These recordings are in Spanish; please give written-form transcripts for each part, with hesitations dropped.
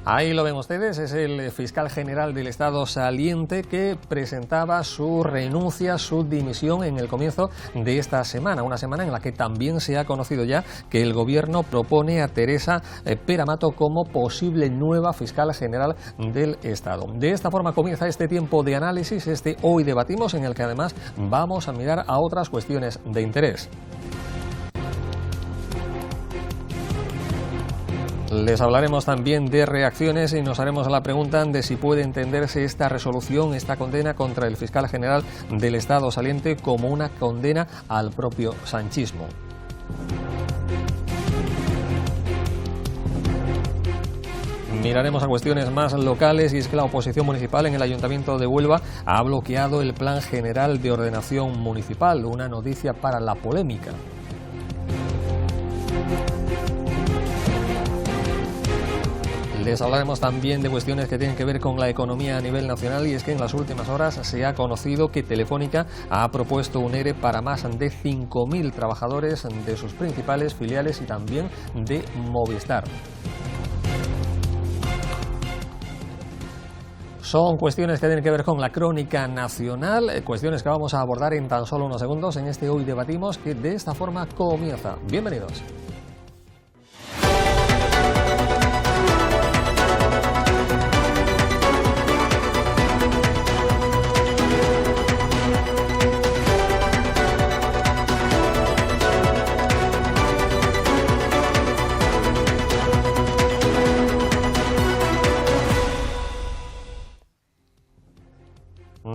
Ahí lo ven ustedes, es el fiscal general del Estado saliente que presentaba su renuncia, su dimisión en el comienzo de esta semana, una semana en la que también se ha conocido ya que el Gobierno propone a Teresa Peramato como posible nueva fiscal general del Estado. De esta forma comienza este tiempo de análisis, este Hoy Debatimos, en el que además vamos a mirar a otras cuestiones de interés. Les hablaremos también de reacciones y nos haremos la pregunta de si puede entenderse esta resolución, esta condena contra el fiscal general del Estado saliente como una condena al propio sanchismo. Miraremos a cuestiones más locales, y es que la oposición municipal en el Ayuntamiento de Huelva ha bloqueado el Plan General de Ordenación Municipal, una noticia para la polémica. Les hablaremos también de cuestiones que tienen que ver con la economía a nivel nacional, y es que en las últimas horas se ha conocido que Telefónica ha propuesto un ERE para más de 5.000 trabajadores de sus principales filiales y también de Movistar. Son cuestiones que tienen que ver con la crónica nacional, cuestiones que vamos a abordar en tan solo unos segundos en este Hoy Debatimos, que de esta forma comienza. Bienvenidos.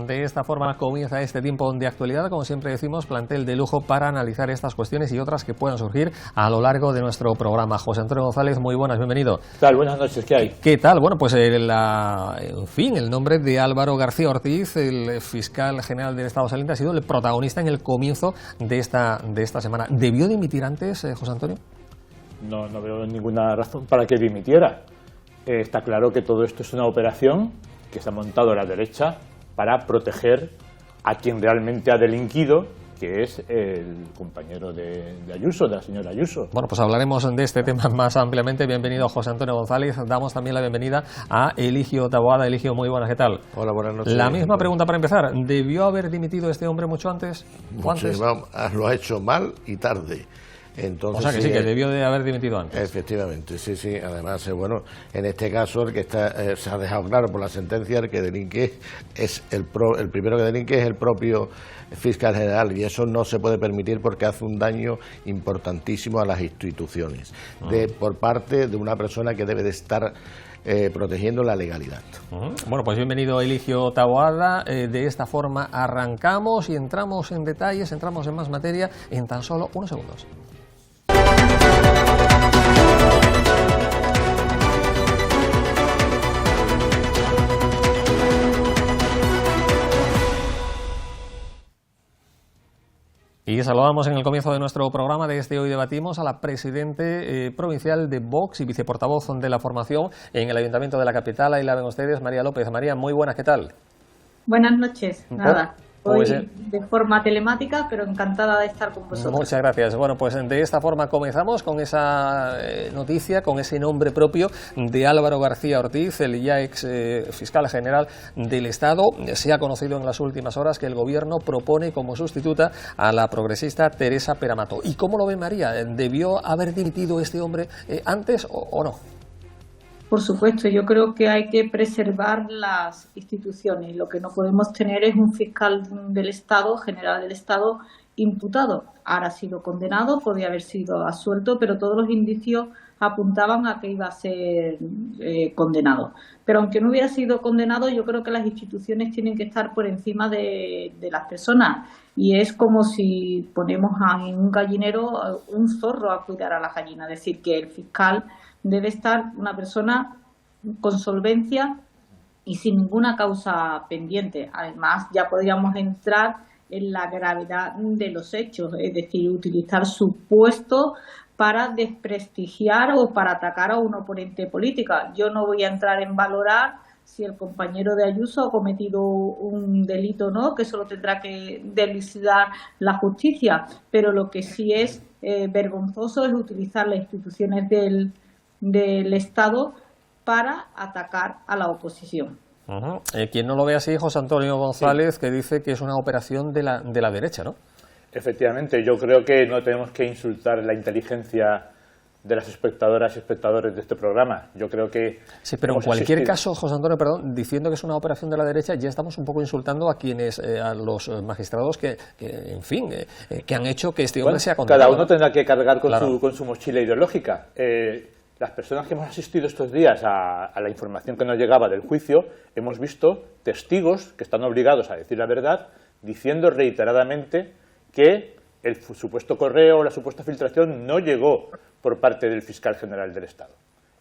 De esta forma comienza este tiempo de actualidad, como siempre decimos, plantel de lujo para analizar estas cuestiones y otras que puedan surgir a lo largo de nuestro programa. José Antonio González, muy buenas, bienvenido. ¿Qué tal? Buenas noches, ¿qué hay? ¿Qué tal? Bueno, pues el nombre de Álvaro García Ortiz, el fiscal general del Estado saliente, ha sido el protagonista en el comienzo de esta semana. ¿Debió dimitir antes, José Antonio? No veo ninguna razón para que dimitiera. Está claro que todo esto es una operación que se ha montado a la derecha para proteger a quien realmente ha delinquido, que es el compañero de Ayuso, de la señora Ayuso. Bueno, pues hablaremos de este tema más ampliamente. Bienvenido, José Antonio González. Damos también la bienvenida a Eligio Taboada. Eligio, muy buenas, ¿qué tal? Hola, buenas noches. La misma pregunta para empezar. ¿Debió haber dimitido este hombre mucho antes? Lo ha hecho mal y tarde. Entonces, o sea que sí, que debió de haber dimitido antes. Efectivamente, sí. Además, bueno, en este caso el que está se ha dejado claro por la sentencia, el que delinque es el primero que delinque es el propio fiscal general, y eso no se puede permitir porque hace un daño importantísimo a las instituciones por parte de una persona que debe de estar protegiendo la legalidad. Bueno, pues bienvenido, Eligio Taboada. De esta forma arrancamos y entramos en detalles, entramos en más materia en tan solo unos segundos. Y saludamos en el comienzo de nuestro programa de este Hoy Debatimos a la presidente provincial de Vox y viceportavoz de la formación en el Ayuntamiento de la capital. Ahí la ven ustedes, María López. María, muy buenas, ¿qué tal? Buenas noches, nada. Hoy Pues, de forma telemática, pero encantada de estar con vosotros. Muchas gracias. Bueno, pues de esta forma comenzamos con esa noticia, con ese nombre propio de Álvaro García Ortiz, el ya ex fiscal general del Estado. Se ha conocido en las últimas horas que el Gobierno propone como sustituta a la progresista Teresa Peramato. ¿Y cómo lo ve María? ¿Debió haber dimitido este hombre antes o no? Por supuesto, yo creo que hay que preservar las instituciones. Lo que no podemos tener es un fiscal del Estado, general del Estado, imputado. Ahora ha sido condenado, podía haber sido absuelto, pero todos los indicios apuntaban a que iba a ser condenado. Pero aunque no hubiera sido condenado, yo creo que las instituciones tienen que estar por encima de las personas. Y es como si ponemos en un gallinero un zorro a cuidar a la gallina. Es decir, que el fiscal debe estar una persona con solvencia y sin ninguna causa pendiente. Además, ya podríamos entrar en la gravedad de los hechos, es decir, utilizar su puesto para desprestigiar o para atacar a un oponente político. Yo no voy a entrar en valorar si el compañero de Ayuso ha cometido un delito o no, que eso lo tendrá que dilucidar la justicia, pero lo que sí es vergonzoso es utilizar las instituciones del Estado para atacar a la oposición. Quien no lo ve así, José Antonio González, que dice que es una operación de la derecha, ¿no? Efectivamente, yo creo que no tenemos que insultar la inteligencia de las espectadoras y espectadores de este programa. Yo creo que... Sí, pero en cualquier caso, José Antonio, perdón, diciendo que es una operación de la derecha, ya estamos un poco insultando a quienes, a los magistrados que en fin, que han hecho que este hombre sea condenado. Cada uno tendrá que cargar con, claro, con su mochila ideológica. Las personas que hemos asistido estos días a la información que nos llegaba del juicio, hemos visto testigos que están obligados a decir la verdad, diciendo reiteradamente que el supuesto correo o la supuesta filtración no llegó por parte del fiscal general del Estado.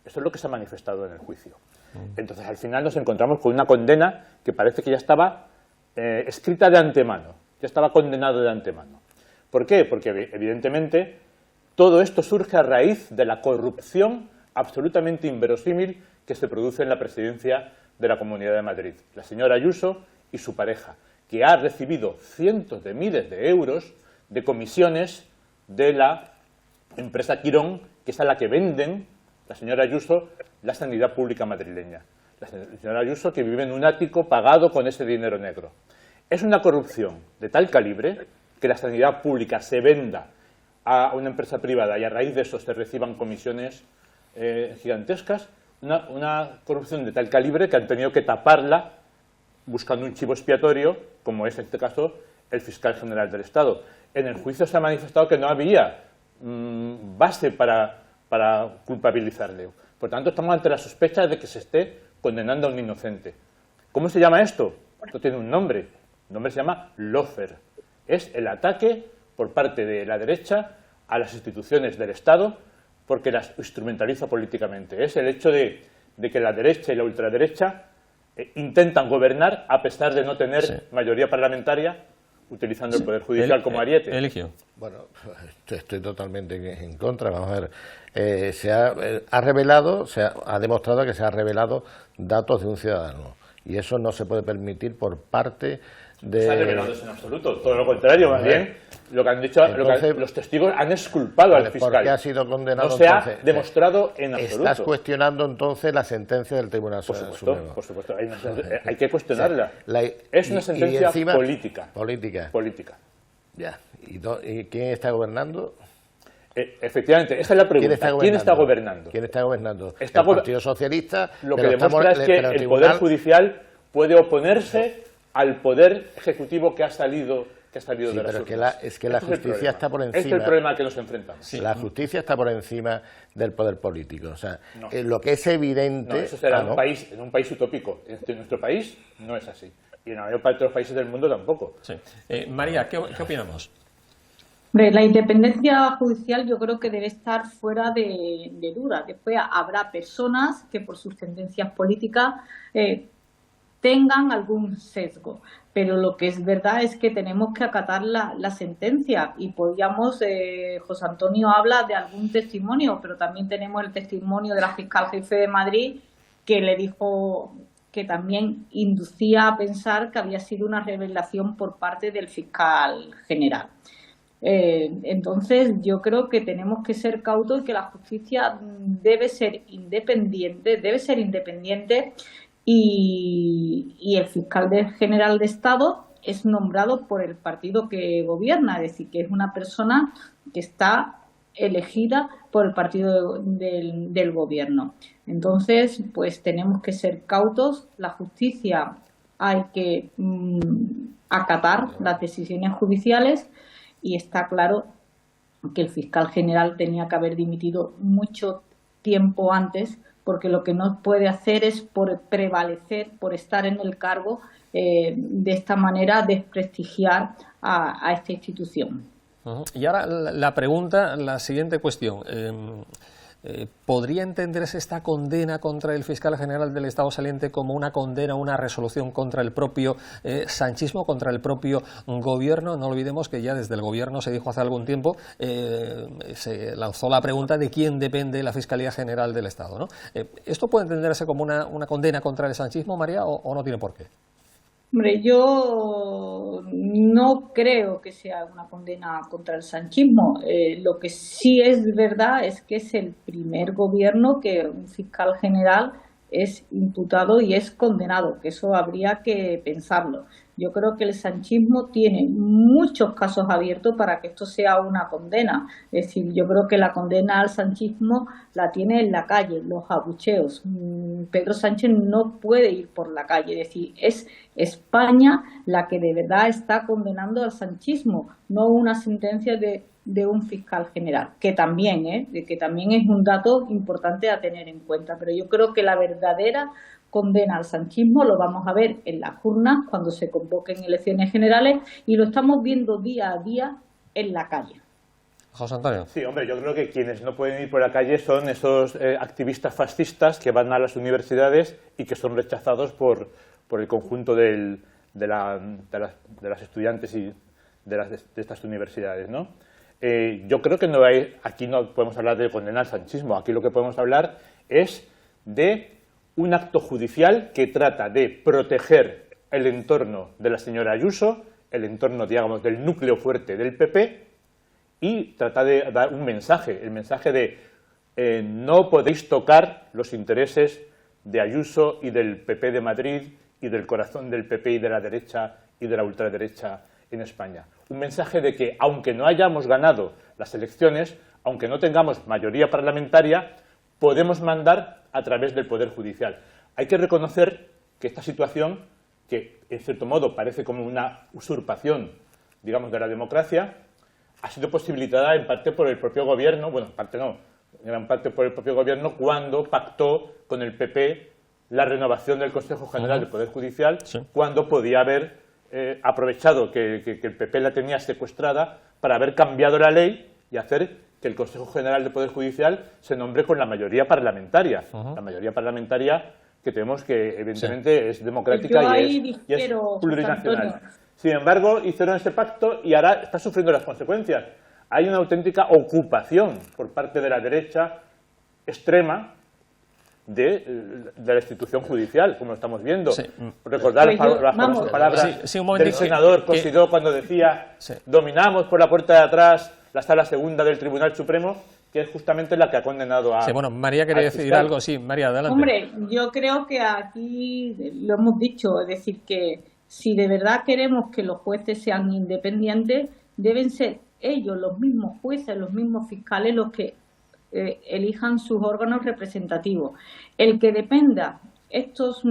Eso es lo que se ha manifestado en el juicio. Entonces, al final nos encontramos con una condena que parece que ya estaba escrita de antemano, ya estaba condenado de antemano. ¿Por qué? Porque, evidentemente, todo esto surge a raíz de la corrupción absolutamente inverosímil que se produce en la presidencia de la Comunidad de Madrid. La señora Ayuso y su pareja, que ha recibido cientos de miles de euros de comisiones de la empresa Quirón, que es a la que venden la señora Ayuso la sanidad pública madrileña. La señora Ayuso que vive en un ático pagado con ese dinero negro. Es una corrupción de tal calibre que la sanidad pública se venda a una empresa privada y a raíz de eso se reciban comisiones gigantescas, una corrupción de tal calibre que han tenido que taparla buscando un chivo expiatorio, como es en este caso el fiscal general del Estado. En el juicio se ha manifestado que no había base para culpabilizarle. Por tanto, estamos ante la sospecha de que se esté condenando a un inocente. ¿Cómo se llama esto? Esto tiene un nombre. El nombre se llama lawfare. Es el ataque por parte de la derecha a las instituciones del Estado porque las instrumentaliza políticamente. Es el hecho de que la derecha y la ultraderecha intentan gobernar a pesar de no tener mayoría parlamentaria, utilizando el Poder Judicial como ariete. Eligio. Bueno, estoy totalmente en contra. Vamos a ver, ha revelado, ha demostrado que se ha revelado datos de un ciudadano y eso no se puede permitir por parte de... No se ha revelado eso en absoluto, todo lo contrario, más bien lo que han dicho, entonces, los testigos han exculpado al fiscal. ¿Por qué ha sido condenado? No se ha demostrado en absoluto. Estás cuestionando entonces la sentencia del Tribunal Supremo. Por supuesto, hay que cuestionarla. Es una sentencia política. Política. Ya. ¿Y quién está gobernando? Efectivamente, esa es la pregunta. ¿Quién está gobernando? ¿Quién está gobernando? El Partido Socialista. Lo que demuestra es que el Poder Judicial puede oponerse al Poder Ejecutivo que ha salido de las urnas. Es que la justicia está por encima. Este es el problema al que nos enfrentamos. La justicia está por encima del poder político. O sea, lo que es evidente... No, eso será en un país utópico. En nuestro país no es así. Y en la mayor parte de los países del mundo tampoco. Sí. María, ¿qué opinamos? Hombre, la independencia judicial yo creo que debe estar fuera de duda. Después habrá personas que por sus tendencias políticas tengan algún sesgo, pero lo que es verdad es que tenemos que acatar la sentencia y podríamos, José Antonio habla de algún testimonio, pero también tenemos el testimonio de la fiscal jefe de Madrid que le dijo que también inducía a pensar que había sido una revelación por parte del fiscal general. Entonces yo creo que tenemos que ser cautos y que la justicia debe ser independiente y el fiscal general de Estado es nombrado por el partido que gobierna, es decir, que es una persona que está elegida por el partido del gobierno. Entonces, pues tenemos que ser cautos, la justicia hay que acatar las decisiones judiciales y está claro que el fiscal general tenía que haber dimitido mucho tiempo antes, porque lo que no puede hacer es por prevalecer, por estar en el cargo, de esta manera desprestigiar a esta institución. Y ahora la siguiente cuestión. ¿Podría entenderse esta condena contra el fiscal general del Estado saliente como una condena, una resolución contra el propio sanchismo, contra el propio gobierno? No olvidemos que ya desde el gobierno se dijo hace algún tiempo, se lanzó la pregunta de quién depende la Fiscalía General del Estado, ¿no? ¿Esto puede entenderse como una condena contra el sanchismo, María, o no tiene por qué? Hombre, yo no creo que sea una condena contra el sanchismo. Lo que sí es verdad es que es el primer gobierno que un fiscal general es imputado y es condenado, que eso habría que pensarlo. Yo creo que el sanchismo tiene muchos casos abiertos para que esto sea una condena. Es decir, yo creo que la condena al sanchismo la tiene en la calle, los abucheos. Pedro Sánchez no puede ir por la calle. Es decir, es España la que de verdad está condenando al sanchismo, no una sentencia de un fiscal general, que también es un dato importante a tener en cuenta. Pero yo creo que la verdadera condena al sanchismo lo vamos a ver en las urnas cuando se convoquen elecciones generales, y lo estamos viendo día a día en la calle. José Antonio. Sí, hombre, yo creo que quienes no pueden ir por la calle son esos activistas fascistas que van a las universidades y que son rechazados por el conjunto de las estudiantes y de estas universidades, ¿no? Yo creo que aquí no podemos hablar de condenar al sanchismo. Aquí lo que podemos hablar es de un acto judicial que trata de proteger el entorno de la señora Ayuso, el entorno, digamos, del núcleo fuerte del PP, y trata de dar un mensaje, el mensaje de no podéis tocar los intereses de Ayuso y del PP de Madrid y del corazón del PP y de la derecha y de la ultraderecha en España. Un mensaje de que, aunque no hayamos ganado las elecciones, aunque no tengamos mayoría parlamentaria, podemos mandar a través del Poder Judicial. Hay que reconocer que esta situación, que en cierto modo parece como una usurpación, digamos, de la democracia, ha sido posibilitada en parte por el propio gobierno, bueno, en parte no, en gran parte por el propio gobierno, cuando pactó con el PP la renovación del Consejo General del Poder Judicial, sí, cuando podía haber aprovechado que el PP la tenía secuestrada para haber cambiado la ley y hacer que el Consejo General del Poder Judicial se nombre con la mayoría parlamentaria. La mayoría parlamentaria que tenemos, que evidentemente es democrática y es plurinacional. Sin embargo, hicieron ese pacto y ahora está sufriendo las consecuencias. Hay una auténtica ocupación por parte de la derecha extrema de la institución judicial, como lo estamos viendo. Sí. Recordar las famosas palabras del senador Cosidó cuando decía dominamos por la puerta de atrás la Sala Segunda del Tribunal Supremo, que es justamente la que ha condenado a... Sí, bueno, María quería decir algo. Sí, María, adelante. Hombre, yo creo que aquí lo hemos dicho, es decir, que si de verdad queremos que los jueces sean independientes, deben ser ellos, los mismos jueces, los mismos fiscales, los que elijan sus órganos representativos. El que dependa estos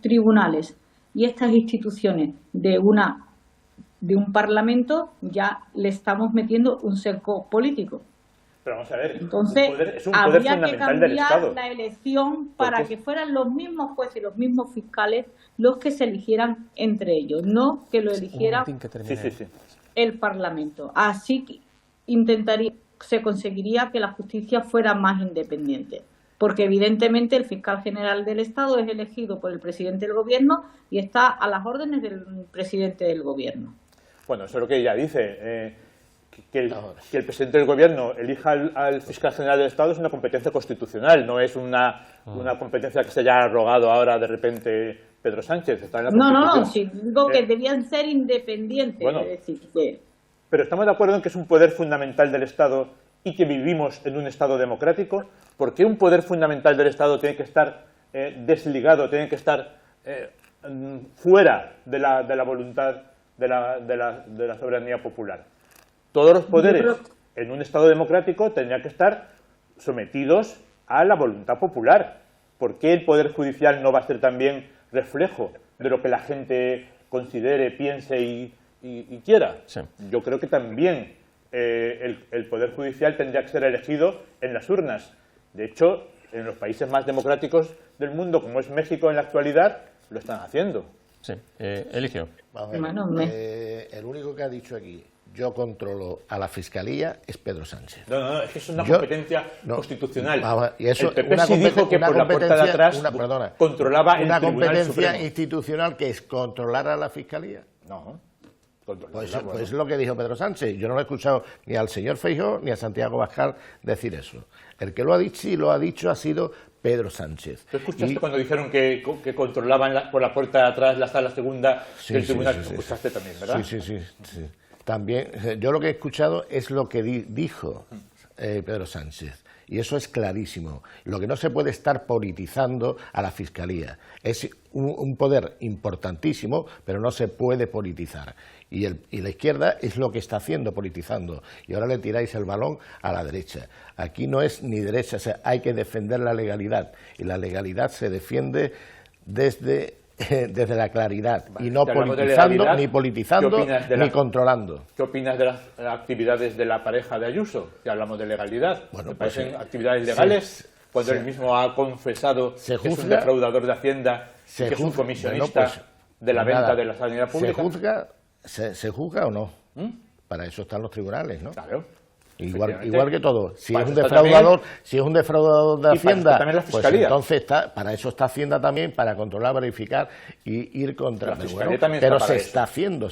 tribunales y estas instituciones de un parlamento, ya le estamos metiendo un cerco político. Pero vamos a ver, entonces es un poder habría que del Estado. cambiar la elección para que fueran los mismos jueces y los mismos fiscales los que se eligieran entre ellos, no que lo eligiera el Parlamento. Así que se conseguiría que la justicia fuera más independiente, porque evidentemente el fiscal general del Estado es elegido por el presidente del Gobierno y está a las órdenes del presidente del Gobierno. Bueno, eso es lo que ella dice. Que el presidente del Gobierno elija al fiscal general del Estado es una competencia constitucional, no es una competencia que se haya arrogado ahora de repente Pedro Sánchez. Está en la no, sí, digo que debían ser independientes. Bueno, es decir, pero estamos de acuerdo en que es un poder fundamental del Estado y que vivimos en un Estado democrático. ¿Por qué un poder fundamental del Estado tiene que estar desligado, tiene que estar fuera de la voluntad de la soberanía popular? Todos los poderes en un Estado democrático tendrían que estar sometidos a la voluntad popular. ¿Por qué el Poder Judicial no va a ser también reflejo de lo que la gente considere, piense y quiera? Sí. Yo creo que también el Poder Judicial tendría que ser elegido en las urnas. De hecho, en los países más democráticos del mundo, como es México en la actualidad, lo están haciendo. Sí. Eligio. El único que ha dicho aquí yo controlo a la Fiscalía es Pedro Sánchez. No, es que es una competencia constitucional. Y eso, el PP sí dijo que por la puerta de atrás controlaba el una Tribunal competencia Supremo. Institucional que es controlar a la Fiscalía. No. Pues lo que dijo Pedro Sánchez. Yo no lo he escuchado ni al señor Feijóo ni a Santiago Abascal decir eso. El que lo ha dicho y lo ha dicho ha sido Pedro Sánchez. ¿Tú escuchaste cuando dijeron que controlaban por la puerta de atrás la Sala Segunda del Tribunal? Sí, escuchaste también, ¿verdad? Sí. También, yo lo que he escuchado es lo que dijo Pedro Sánchez. Y eso es clarísimo. Lo que no se puede estar politizando a la Fiscalía. Es un poder importantísimo, pero no se puede politizar. Y la izquierda es lo que está haciendo, politizando. Y ahora le tiráis el balón a la derecha. Aquí no es ni derecha, o sea, hay que defender la legalidad. Y la legalidad se defiende desde la claridad, vale, y no politizando, ni politizando, ni controlando. ¿Qué opinas de las actividades de la pareja de Ayuso? Que hablamos de legalidad. Bueno, ¿te parecen actividades legales? Cuando él mismo ha confesado que es un defraudador de Hacienda, que es un comisionista de la venta de la sanidad pública. ¿Se juzga o no? Para eso están los tribunales, ¿no? Claro. Igual que todo. Si es un defraudador, de Hacienda, pues entonces para eso está Hacienda también, para controlar, verificar y ir contra. Pero se está haciendo.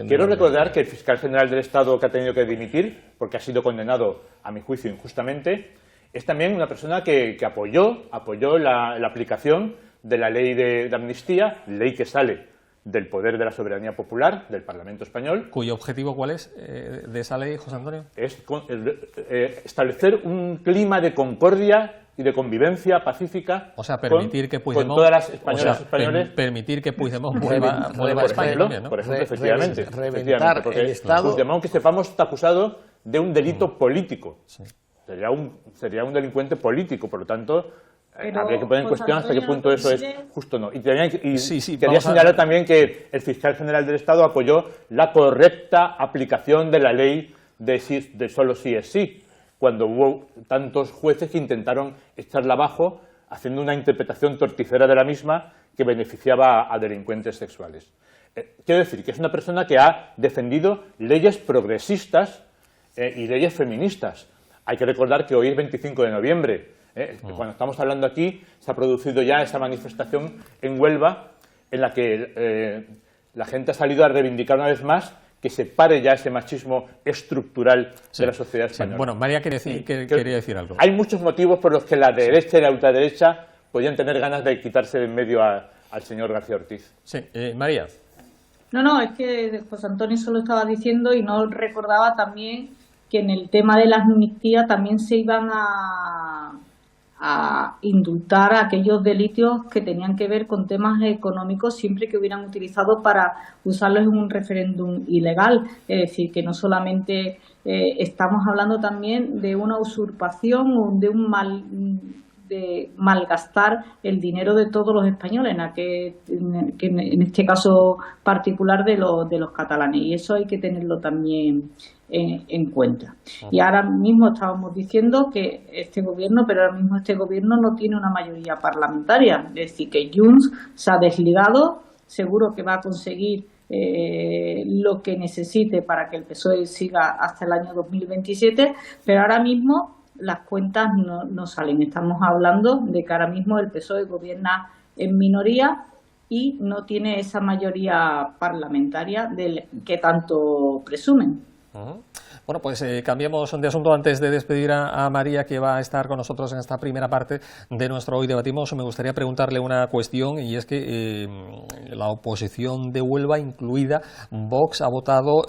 Quiero recordar que el fiscal general del Estado, que ha tenido que dimitir porque ha sido condenado, a mi juicio, injustamente, es también una persona que apoyó la aplicación de la ley de amnistía, ley que sale del poder de la soberanía popular, del Parlamento español. ¿Cuyo objetivo cuál es de esa ley, José Antonio? Es establecer un clima de concordia y de convivencia pacífica. O sea, permitir que Puigdemont, con todas las españolas y españoles. Permitir que Puigdemont vuelva a España también, ¿no? Por ejemplo, efectivamente. Reventar el Estado. Puigdemont, que sepamos, está acusado de un delito político. Sí. Sería un delincuente político, por lo tanto. Habría que poner en cuestión hasta qué punto eso es justo o no. Y quería señalar también que el fiscal general del Estado apoyó la correcta aplicación de la ley de solo sí es sí, cuando hubo tantos jueces que intentaron echarla abajo, haciendo una interpretación torticera de la misma que beneficiaba a delincuentes sexuales. Quiero decir que es una persona que ha defendido leyes progresistas y leyes feministas. Hay que recordar que hoy es 25 de noviembre. Cuando estamos hablando aquí, se ha producido ya esa manifestación en Huelva en la que la gente ha salido a reivindicar una vez más que se pare ya ese machismo estructural de la sociedad española. Bueno, María quería decir algo. Hay muchos motivos por los que la derecha y la ultraderecha podían tener ganas de quitarse de en medio al señor García Ortiz. Sí, María. No, es que José Antonio solo estaba diciendo y no recordaba también que en el tema de la amnistía también se iban a indultar a aquellos delitos que tenían que ver con temas económicos siempre que hubieran utilizado para usarlos en un referéndum ilegal. Es decir, que no solamente estamos hablando también de una usurpación o de de malgastar el dinero de todos los españoles, en este caso particular de los catalanes, y eso hay que tenerlo también en cuenta. Y ahora mismo estábamos diciendo que este gobierno no tiene una mayoría parlamentaria, es decir, que Junts se ha desligado, seguro que va a conseguir lo que necesite para que el PSOE siga hasta el año 2027, pero ahora mismo las cuentas no salen. Estamos hablando de que ahora mismo el PSOE gobierna en minoría y no tiene esa mayoría parlamentaria del que tanto presumen. Bueno, pues cambiamos de asunto antes de despedir a María, que va a estar con nosotros en esta primera parte de nuestro Hoy Debatimos. Me gustaría preguntarle una cuestión, y es que la oposición de Huelva, incluida Vox, ha votado,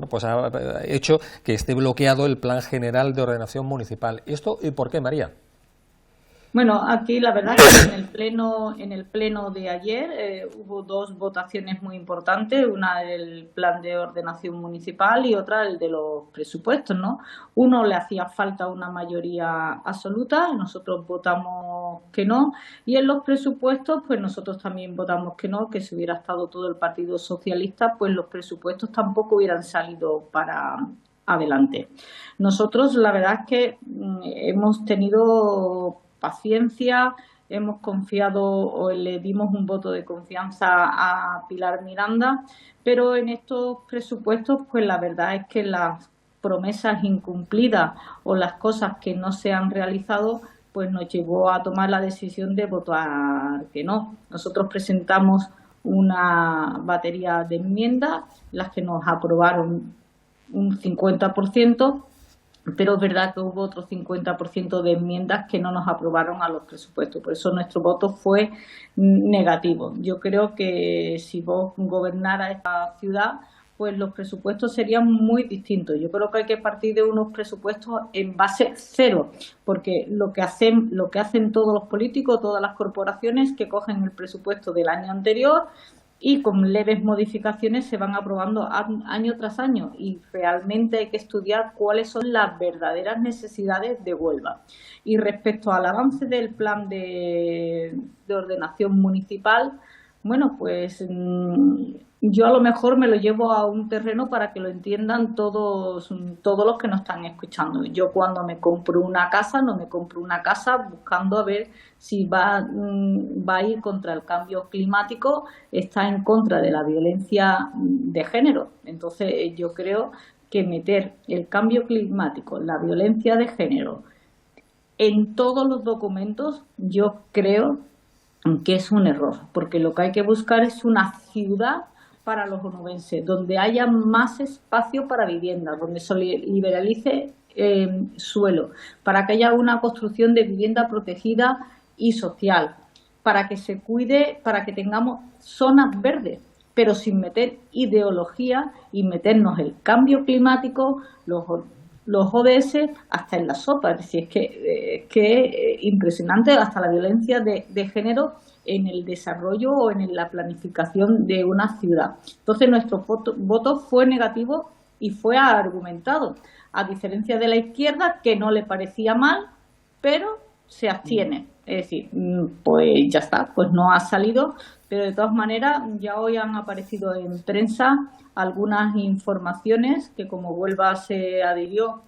pues ha hecho que esté bloqueado el Plan General de Ordenación Municipal. ¿Esto por qué, María? Bueno, aquí la verdad es que en el pleno de ayer hubo dos votaciones muy importantes, una del plan de ordenación municipal y otra el de los presupuestos, ¿no? Uno le hacía falta una mayoría absoluta, nosotros votamos que no, y en los presupuestos pues nosotros también votamos que no, que si hubiera estado todo el Partido Socialista pues los presupuestos tampoco hubieran salido para adelante. Nosotros la verdad es que hemos tenido paciencia, hemos confiado o le dimos un voto de confianza a Pilar Miranda, pero en estos presupuestos pues la verdad es que las promesas incumplidas o las cosas que no se han realizado pues nos llevó a tomar la decisión de votar que no. Nosotros presentamos una batería de enmiendas, las que nos aprobaron un 50%, pero es verdad que hubo otro 50% de enmiendas que no nos aprobaron a los presupuestos. Por eso nuestro voto fue negativo. Yo creo que si Vox gobernara esta ciudad, pues los presupuestos serían muy distintos. Yo creo que hay que partir de unos presupuestos en base cero, porque lo que hacen todos los políticos, todas las corporaciones, que cogen el presupuesto del año anterior y con leves modificaciones se van aprobando año tras año, y realmente hay que estudiar cuáles son las verdaderas necesidades de Huelva. Y respecto al avance del plan de ordenación municipal, bueno, pues yo a lo mejor me lo llevo a un terreno para que lo entiendan todos los que nos están escuchando. Yo cuando me compro una casa, no me compro una casa buscando a ver si va a ir contra el cambio climático, está en contra de la violencia de género. Entonces yo creo que meter el cambio climático, la violencia de género en todos los documentos, yo creo que es un error, porque lo que hay que buscar es una ciudad para los onubenses, donde haya más espacio para vivienda, donde se liberalice suelo, para que haya una construcción de vivienda protegida y social, para que se cuide, para que tengamos zonas verdes, pero sin meter ideología y meternos el cambio climático, los ODS hasta en la sopa. Es decir, es que impresionante, hasta la violencia de género en el desarrollo o en la planificación de una ciudad. Entonces nuestro voto fue negativo y fue argumentado, a diferencia de la izquierda, que no le parecía mal, pero se abstiene. Es decir, pues ya está, pues no ha salido, pero de todas maneras ya hoy han aparecido en prensa algunas informaciones que como Huelva se adhirió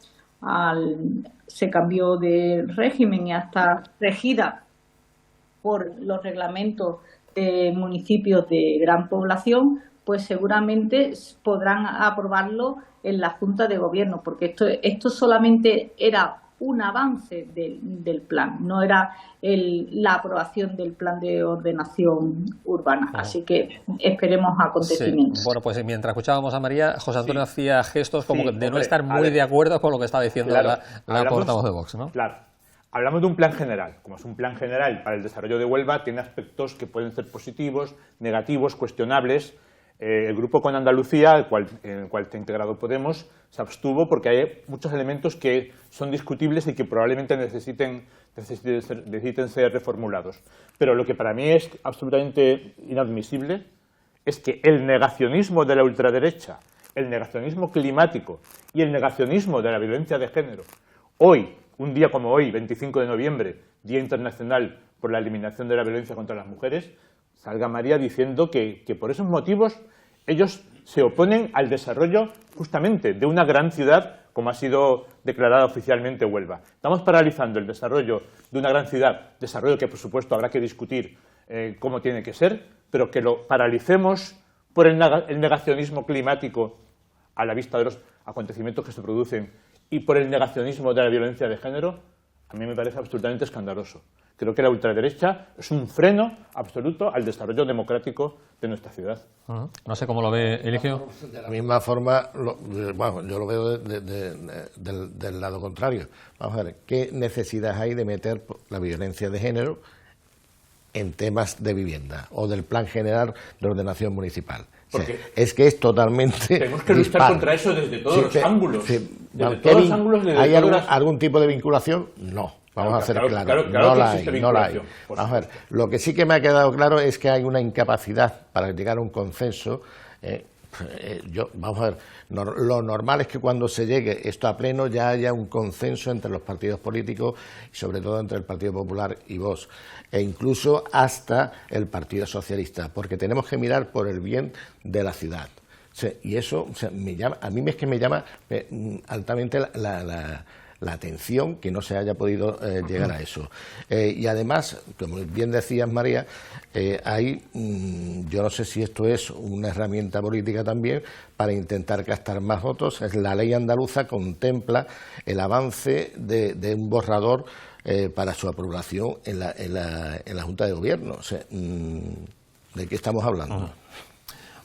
se cambió de régimen y hasta regida por los reglamentos de municipios de gran población, pues seguramente podrán aprobarlo en la Junta de Gobierno, porque esto solamente era un avance del plan, no era la aprobación del plan de ordenación urbana. Así que esperemos acontecimientos. Sí. Bueno, pues mientras escuchábamos a María, José Antonio hacía gestos como de no estar muy de acuerdo con lo que estaba diciendo la portavoz de Vox, ¿no? Claro. Hablamos de un plan general. Como es un plan general para el desarrollo de Huelva, tiene aspectos que pueden ser positivos, negativos, cuestionables. El grupo con Andalucía, en el cual está integrado Podemos, se abstuvo porque hay muchos elementos que son discutibles y que probablemente necesiten ser reformulados. Pero lo que para mí es absolutamente inadmisible es que el negacionismo de la ultraderecha, el negacionismo climático y el negacionismo de la violencia de género, hoy, un día como hoy, 25 de noviembre, Día Internacional por la Eliminación de la Violencia contra las Mujeres, salga María diciendo que por esos motivos ellos se oponen al desarrollo justamente de una gran ciudad como ha sido declarada oficialmente Huelva. Estamos paralizando el desarrollo de una gran ciudad, desarrollo que por supuesto habrá que discutir cómo tiene que ser, pero que lo paralicemos por el negacionismo climático a la vista de los acontecimientos que se producen y por el negacionismo de la violencia de género, a mí me parece absolutamente escandaloso. Creo que la ultraderecha es un freno absoluto al desarrollo democrático de nuestra ciudad. No sé cómo lo ve Eligio. De la misma forma, yo lo veo del lado contrario. Vamos a ver, ¿qué necesidad hay de meter la violencia de género en temas de vivienda o del plan general de ordenación municipal? Porque es que es totalmente tenemos que luchar contra eso desde todos los ángulos. ¿Hay algún tipo de vinculación? No. Vamos a ser claros, no la hay. Vamos a ver, lo que sí que me ha quedado claro es que hay una incapacidad para llegar a un consenso. Vamos a ver, lo normal es que cuando se llegue esto a pleno ya haya un consenso entre los partidos políticos y sobre todo entre el Partido Popular y Vox, e incluso hasta el Partido Socialista, porque tenemos que mirar por el bien de la ciudad. Y eso a mí es que me llama altamente la atención que no se haya podido llegar a eso. Y además, como bien decías, María, yo no sé si esto es una herramienta política también para intentar captar más votos. La ley andaluza contempla el avance de un borrador para su aprobación en la Junta de Gobierno. O sea, ¿de qué estamos hablando?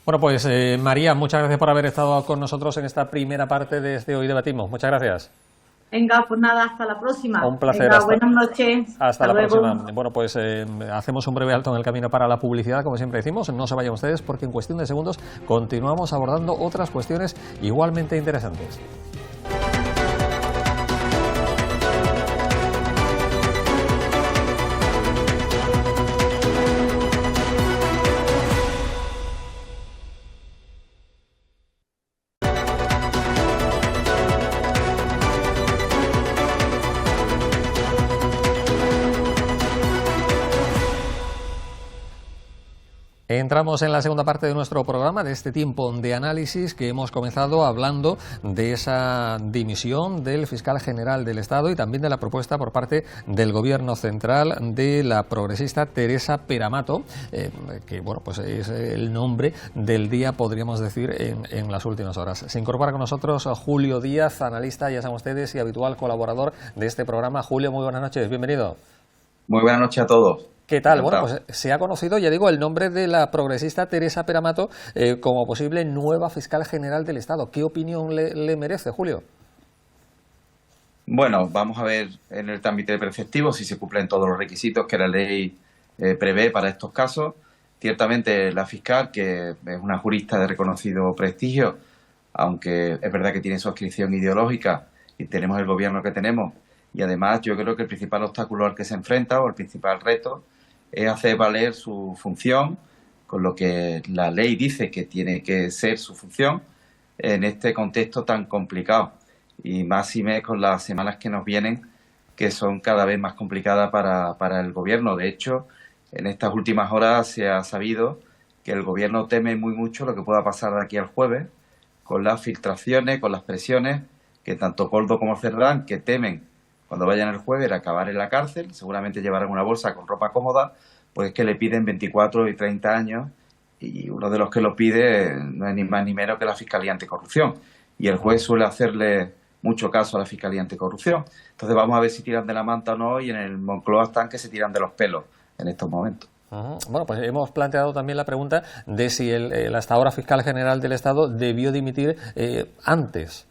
Bueno, pues María, muchas gracias por haber estado con nosotros en esta primera parte de Hoy Debatimos. Muchas gracias. Venga, pues nada, hasta la próxima. Un placer. Venga, buenas noches. Hasta la luego. próxima. Bueno, pues hacemos un breve alto en el camino para la publicidad, como siempre decimos. No se vayan ustedes porque en cuestión de segundos continuamos abordando otras cuestiones igualmente interesantes. Entramos en la segunda parte de nuestro programa, de este tiempo de análisis que hemos comenzado hablando de esa dimisión del fiscal general del Estado y también de la propuesta por parte del Gobierno central de la progresista Teresa Peramato, que bueno, pues es el nombre del día, podríamos decir, en las últimas horas. Se incorpora con nosotros Julio Díaz, analista, ya saben ustedes, y habitual colaborador de este programa. Julio, muy buenas noches, bienvenido. Muy buenas noches a todos. ¿Qué tal? Bueno, pues se ha conocido, ya digo, el nombre de la progresista Teresa Peramato como posible nueva fiscal general del Estado. ¿Qué opinión le merece, Julio? Bueno, vamos a ver en el trámite preceptivo si se cumplen todos los requisitos que la ley prevé para estos casos. Ciertamente la fiscal, que es una jurista de reconocido prestigio, aunque es verdad que tiene su adscripción ideológica y tenemos el gobierno que tenemos, y además yo creo que el principal obstáculo al que se enfrenta o el principal reto es hacer valer su función con lo que la ley dice que tiene que ser su función en este contexto tan complicado. Y más y menos con las semanas que nos vienen, que son cada vez más complicadas para el gobierno. De hecho, en estas últimas horas se ha sabido que el gobierno teme muy mucho lo que pueda pasar de aquí al jueves, con las filtraciones, con las presiones, que tanto Koldo como Cerdán, que temen cuando vayan el jueves a acabar en la cárcel, seguramente llevarán una bolsa con ropa cómoda, pues es que le piden 24 y 30 años, y uno de los que lo pide no es ni más ni menos que la Fiscalía Anticorrupción. Y el juez suele hacerle mucho caso a la Fiscalía Anticorrupción. Entonces vamos a ver si tiran de la manta o no, y en el Moncloa están que se tiran de los pelos en estos momentos. Bueno, pues hemos planteado también la pregunta de si el hasta ahora fiscal general del Estado debió dimitir antes.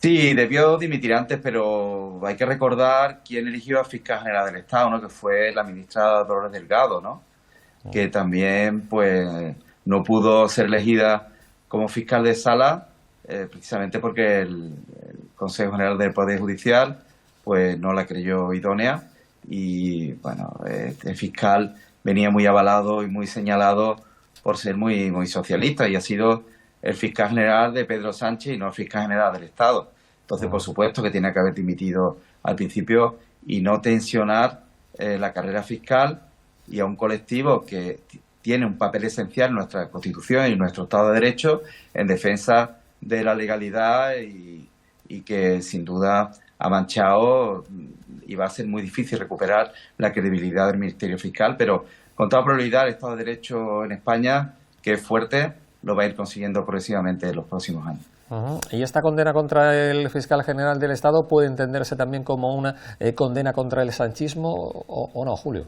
Sí, debió dimitir antes, pero hay que recordar quién eligió a fiscal general del Estado, ¿no? Que fue la ministra Dolores Delgado, ¿no? Que también, pues, no pudo ser elegida como fiscal de sala, precisamente porque el Consejo General del Poder Judicial, pues, no la creyó idónea. Y, bueno, el fiscal venía muy avalado y muy señalado por ser muy socialista, y ha sido el fiscal general de Pedro Sánchez y no el fiscal general del Estado. Entonces, por supuesto que tiene que haber dimitido al principio y no tensionar la carrera fiscal y a un colectivo que tiene un papel esencial en nuestra Constitución y en nuestro Estado de Derecho en defensa de la legalidad y que sin duda ha manchado y va a ser muy difícil recuperar la credibilidad del Ministerio Fiscal, pero con toda probabilidad el Estado de Derecho en España, que es fuerte, lo va a ir consiguiendo progresivamente en los próximos años. ¿Y esta condena contra el fiscal general del Estado puede entenderse también como una condena contra el sanchismo o no, Julio?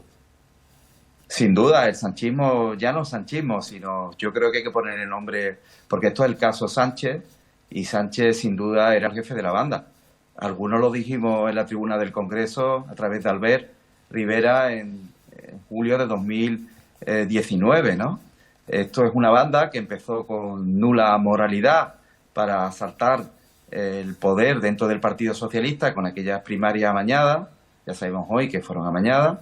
Sin duda, el sanchismo, ya no sanchismo, sino yo creo que hay que poner el nombre, porque esto es el caso Sánchez, y Sánchez sin duda era el jefe de la banda. Algunos lo dijimos en la tribuna del Congreso a través de Albert Rivera en julio de 2019, ¿no? Esto es una banda que empezó con nula moralidad para asaltar el poder dentro del Partido Socialista con aquellas primarias amañadas, ya sabemos hoy que fueron amañadas,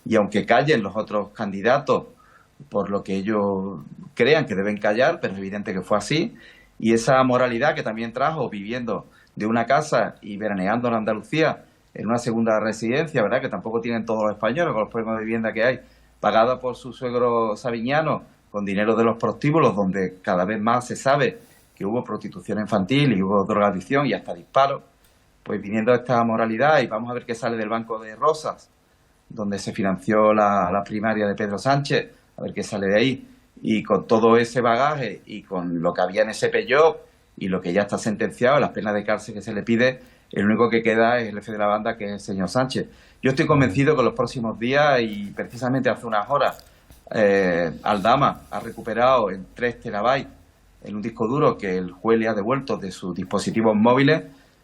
y aunque callen los otros candidatos por lo que ellos crean que deben callar, pero es evidente que fue así, y esa moralidad que también trajo viviendo de una casa y veraneando en Andalucía en una segunda residencia, ¿verdad?, que tampoco tienen todos los españoles con los problemas de vivienda que hay, pagada por su suegro sabiñano con dinero de los prostíbulos, donde cada vez más se sabe que hubo prostitución infantil y hubo drogadicción y hasta disparos, pues viniendo a esta moralidad, y vamos a ver qué sale del Banco de Rosas, donde se financió la primaria de Pedro Sánchez, a ver qué sale de ahí, y con todo ese bagaje y con lo que había en ese Peugeot y lo que ya está sentenciado, las penas de cárcel que se le pide, el único que queda es el jefe de la banda, que es el señor Sánchez. Yo estoy convencido que en los próximos días, y precisamente hace unas horas, Aldama ha recuperado en 3 terabytes en un disco duro que el juez le ha devuelto de sus dispositivos móviles,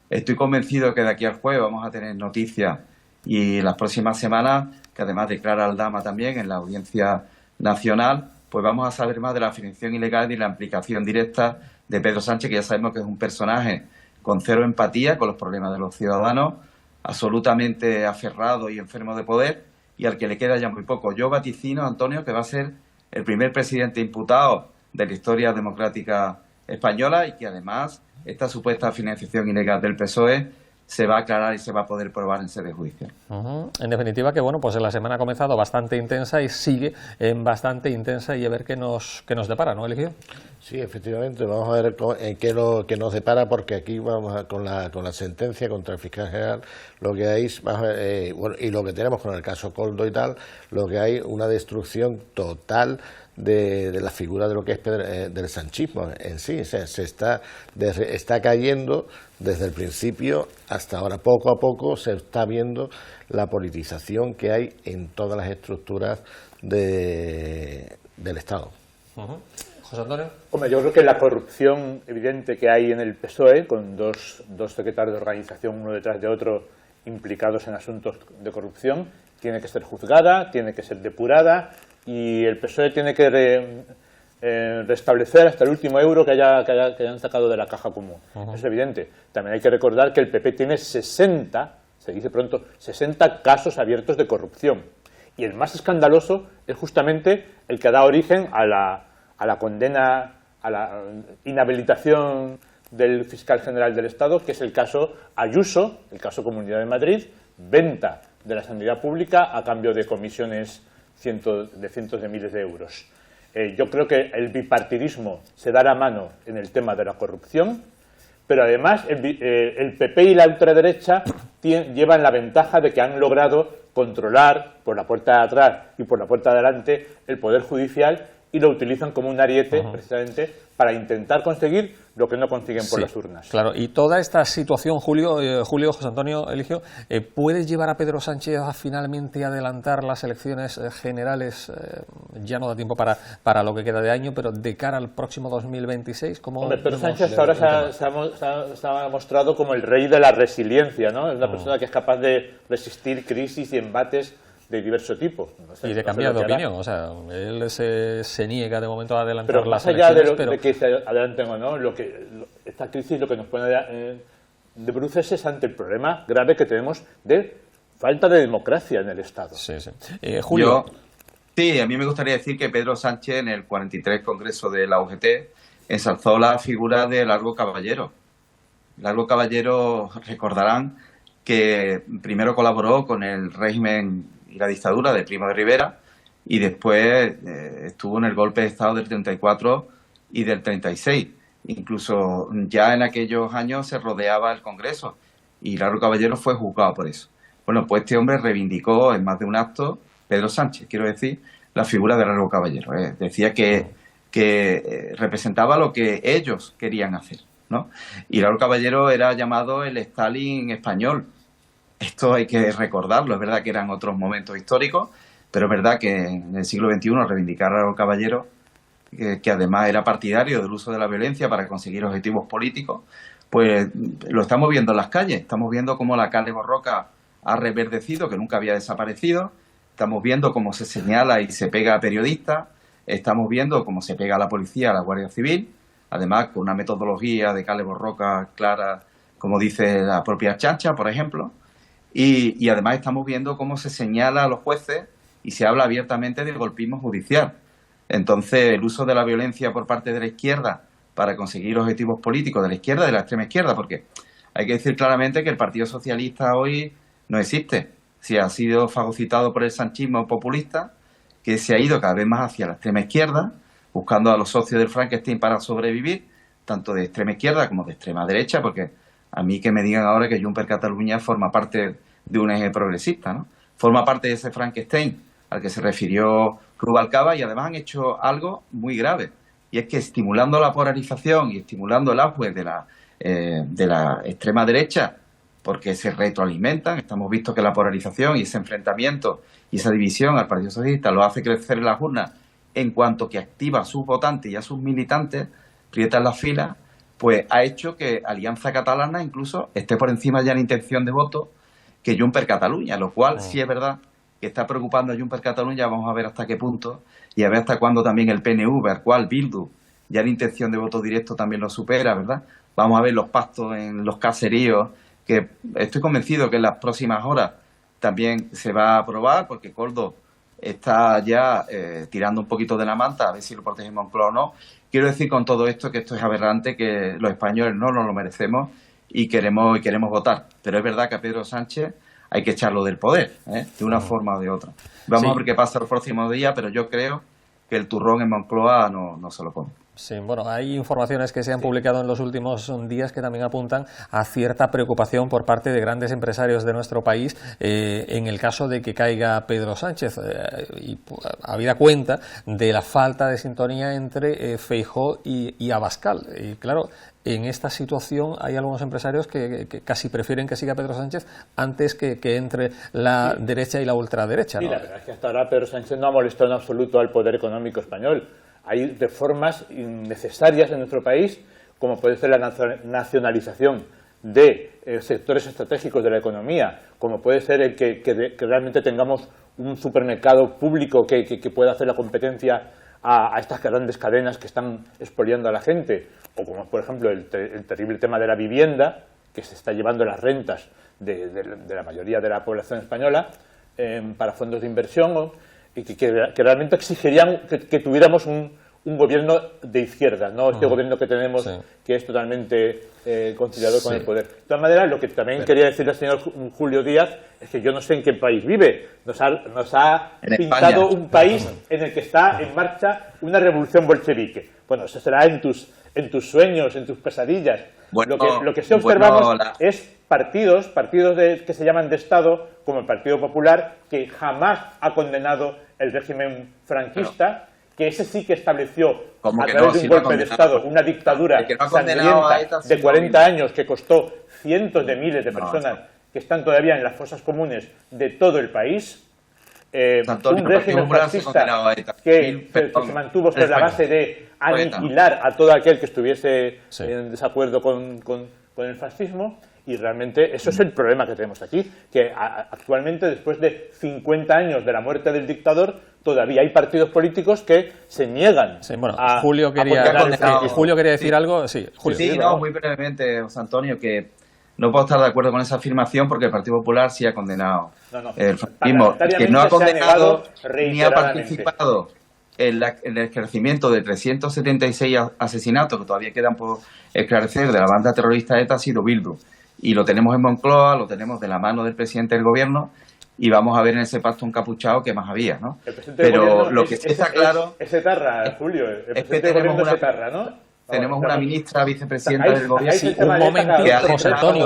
Estoy convencido que de aquí al jueves vamos a tener noticias y las próximas semanas, que además declara Aldama también en la Audiencia Nacional, pues vamos a saber más de la financiación ilegal y la implicación directa de Pedro Sánchez, que ya sabemos que es un personaje con cero empatía con los problemas de los ciudadanos, absolutamente aferrado y enfermo de poder, y al que le queda ya muy poco. Yo vaticino, Antonio, que va a ser el primer presidente imputado de la historia democrática española y que además esta supuesta financiación ilegal del PSOE se va a aclarar y se va a poder probar en sede judicial. En definitiva, que bueno, pues la semana ha comenzado bastante intensa y sigue bastante intensa, y a ver qué nos depara, ¿no, Eligio? Sí, efectivamente, vamos a ver en qué lo que nos depara, porque aquí vamos con la sentencia contra el fiscal general, lo que hay, vamos a ver, bueno, y lo que tenemos con el caso Koldo y tal, lo que hay una destrucción total de la figura de lo que es del sanchismo en sí. O sea, está cayendo desde el principio hasta ahora. Poco a poco se está viendo la politización que hay en todas las estructuras del Estado. José Antonio. Hombre, yo creo que la corrupción evidente que hay en el PSOE, con dos secretarios de organización uno detrás de otro implicados en asuntos de corrupción, tiene que ser juzgada, tiene que ser depurada, y el PSOE tiene que restablecer hasta el último euro que hayan sacado de la caja común. Es evidente. También hay que recordar que el PP tiene 60, se dice pronto, 60 casos abiertos de corrupción. Y el más escandaloso es justamente el que da origen a la condena, a la inhabilitación del fiscal general del Estado, que es el caso Ayuso, el caso Comunidad de Madrid, venta de la sanidad pública a cambio de comisiones de cientos de miles de euros. Yo creo que el bipartidismo se dará mano en el tema de la corrupción, pero además el PP y la ultraderecha llevan la ventaja de que han logrado controlar por la puerta de atrás y por la puerta de adelante el Poder Judicial, y lo utilizan como un ariete precisamente para intentar conseguir lo que no consiguen por las urnas. Claro, y toda esta situación, Julio, José Antonio, Eligio, ¿puede llevar a Pedro Sánchez a finalmente adelantar las elecciones generales? Ya no da tiempo para lo que queda de año, pero de cara al próximo 2026, ¿cómo? Hombre, Pedro Sánchez ahora se ha mostrado como el rey de la resiliencia, ¿no? Es una persona que es capaz de resistir crisis y embates de diverso tipo. No sé, y de cambiar de opinión, o sea, él se niega de momento a adelantar pero las elecciones. Pero más allá de que se adelanten o no, esta crisis lo que nos pone de bruces es ante el problema grave que tenemos de falta de democracia en el Estado. Sí, sí. Julio. Sí, a mí me gustaría decir que Pedro Sánchez en el 43 Congreso de la UGT ensalzó la figura de Largo Caballero. Largo Caballero, recordarán que primero colaboró con el régimen y la dictadura de Primo de Rivera, y después estuvo en el golpe de Estado del 34 y del 36. Incluso ya en aquellos años se rodeaba el Congreso, y Largo Caballero fue juzgado por eso. Bueno, pues este hombre reivindicó en más de un acto, Pedro Sánchez, quiero decir, la figura de Largo Caballero. Decía que representaba lo que ellos querían hacer, ¿no? Y Largo Caballero era llamado el Stalin español. Esto hay que recordarlo. Es verdad que eran otros momentos históricos, pero es verdad que en el siglo XXI reivindicar a Largo Caballero, que además era partidario del uso de la violencia para conseguir objetivos políticos, pues lo estamos viendo en las calles. Estamos viendo cómo la calle Borroca ha reverdecido, que nunca había desaparecido. Estamos viendo cómo se señala y se pega a periodistas. Estamos viendo cómo se pega a la policía, a la Guardia Civil, además con una metodología de calle Borroca clara, como dice la propia Chancha, por ejemplo. Y además estamos viendo cómo se señala a los jueces y se habla abiertamente del golpismo judicial. Entonces, el uso de la violencia por parte de la izquierda para conseguir objetivos políticos de la izquierda, de la extrema izquierda, porque hay que decir claramente que el Partido Socialista hoy no existe. Si ha sido fagocitado por el sanchismo populista, que se ha ido cada vez más hacia la extrema izquierda, buscando a los socios del Frankenstein para sobrevivir, tanto de extrema izquierda como de extrema derecha, porque a mí que me digan ahora que Junts per Catalunya forma parte de un eje progresista, ¿no? Forma parte de ese Frankenstein al que se refirió Rubalcaba, y además han hecho algo muy grave, y es que estimulando la polarización y estimulando el auge de la extrema derecha, porque se retroalimentan, hemos visto que la polarización y ese enfrentamiento y esa división al Partido Socialista lo hace crecer en las urnas, en cuanto que activa a sus votantes y a sus militantes, aprietan las filas, pues ha hecho que Alianza Catalana incluso esté por encima ya en intención de voto que Junts per Catalunya, lo cual sí es verdad que está preocupando a Junts per Catalunya. Vamos a ver hasta qué punto y a ver hasta cuándo también el PNV, al cual Bildu ya en intención de voto directo también lo supera, ¿verdad? Vamos a ver los pactos en los caseríos, que estoy convencido que en las próximas horas también se va a aprobar, porque Koldo está ya tirando un poquito de la manta, a ver si lo protege Moncloa o no. Quiero decir con todo esto que esto es aberrante, que los españoles no nos lo merecemos y queremos votar. Pero es verdad que a Pedro Sánchez hay que echarlo del poder, de una forma o de otra. Vamos a ver qué pasa los próximos días, pero yo creo que el turrón en Moncloa no se lo come. Sí, bueno, hay informaciones que se han publicado en los últimos días que también apuntan a cierta preocupación por parte de grandes empresarios de nuestro país en el caso de que caiga Pedro Sánchez, y habida cuenta de la falta de sintonía entre Feijóo y Abascal. Y claro, en esta situación hay algunos empresarios que casi prefieren que siga Pedro Sánchez antes que entre la derecha y la ultraderecha, ¿no? Sí, la verdad es que hasta ahora Pedro Sánchez no ha molestado en absoluto al poder económico español. Hay reformas innecesarias en nuestro país, como puede ser la nacionalización de sectores estratégicos de la economía, como puede ser el que realmente tengamos un supermercado público que pueda hacer la competencia a estas grandes cadenas que están expoliando a la gente, o como por ejemplo el terrible tema de la vivienda, que se está llevando las rentas de la mayoría de la población española para fondos de inversión, y que realmente exigirían que tuviéramos un gobierno de izquierda, no este gobierno que tenemos, que es totalmente conciliador con el poder. De todas maneras, lo que también quería decirle al señor Julio Díaz es que yo no sé en qué país vive. Nos ha pintado España, un país en el que está en marcha una revolución bolchevique. Bueno, eso será en tus sueños, en tus pesadillas. Bueno, lo que sí observamos es partidos que se llaman de Estado, como el Partido Popular, que jamás ha condenado el régimen franquista, que ese sí que estableció a través de un golpe de Estado una dictadura sangrienta de 40 años que costó cientos de miles de personas que están todavía en las fosas comunes de todo el país. Un régimen fascista que se mantuvo sobre la base de aniquilar a todo aquel que estuviese en desacuerdo con el fascismo. Y realmente eso es el problema que tenemos aquí, que actualmente, después de 50 años de la muerte del dictador, todavía hay partidos políticos que se niegan a... Julio quería decir algo. Sí, Julio. Sí, no, muy brevemente, José Antonio, que no puedo estar de acuerdo con esa afirmación porque el Partido Popular sí ha condenado el fascismo, que no ha condenado ni ha participado en el esclarecimiento de 376 asesinatos que todavía quedan por esclarecer de la banda terrorista ETA, ha sido Bildu. Y lo tenemos en Moncloa, lo tenemos de la mano del presidente del gobierno, y vamos a ver en ese pacto encapuchado qué más había, ¿no? Pero lo que sí está claro es etarra, Julio, el presidente del gobierno es etarra, ¿no? Tenemos una ministra vicepresidenta del gobierno. Sí, un momentín, José Antonio,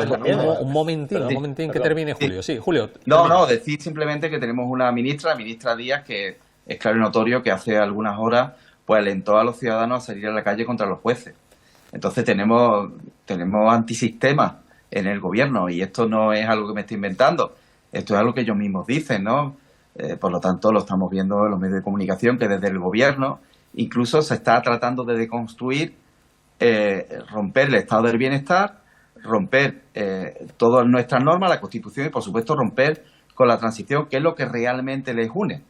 un momentín, que termine Julio. Sí, Julio. No, decir simplemente que tenemos una ministra Díaz, que es claro y notorio que hace algunas horas pues alentó a los ciudadanos a salir a la calle contra los jueces. Entonces tenemos antisistemas en el gobierno, y esto no es algo que me estoy inventando, esto es algo que ellos mismos dicen, ¿no? Por lo tanto, lo estamos viendo en los medios de comunicación, que desde el gobierno incluso se está tratando de deconstruir, romper el estado del bienestar, romper todas nuestras normas, la Constitución, y por supuesto romper con la transición, que es lo que realmente les une.